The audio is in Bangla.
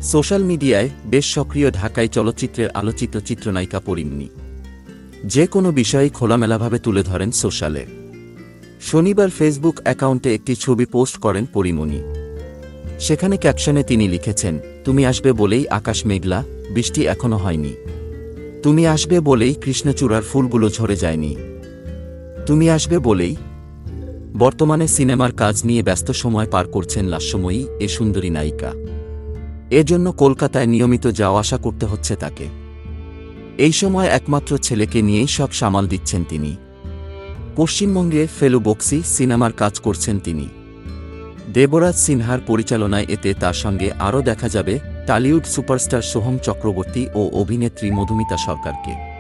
সোশ্যাল মিডিয়ায় বেশ সক্রিয় ঢাকাই চলচ্চিত্রের আলোচিত চিত্রনায়িকা পরীমনি যে কোনো বিষয়ই খোলামেলাভাবে তুলে ধরেন সোশ্যালে। শনিবার ফেসবুক অ্যাকাউন্টে একটি ছবি পোস্ট করেন পরীমনি। সেখানে ক্যাপশনে তিনি লিখেছেন, তুমি আসবে বলেই আকাশ মেঘলা, বৃষ্টি এখনো হয়নি। তুমি আসবে বলেই কৃষ্ণচূড়ার ফুলগুলো ঝরে যায়নি। তুমি আসবে বলেই। বর্তমানে সিনেমার কাজ নিয়ে ব্যস্ত সময় পার করছেন লাস্যময়ী এ সুন্দরী নায়িকা। এজন্য কলকাতায় নিয়মিত যাওয়া আসা করতে হচ্ছে তাকে। এই সময় একমাত্র ছেলেকে নিয়েই সব সামাল দিচ্ছেন তিনি। পশ্চিমবঙ্গে ফেলু বক্সি সিনেমার কাজ করছেন তিনি। দেবরাজ সিনহার পরিচালনায় এতে তার সঙ্গে আরও দেখা যাবে টলিউড সুপারস্টার সোহম চক্রবর্তী ও অভিনেত্রী মধুমিতা সরকারকে।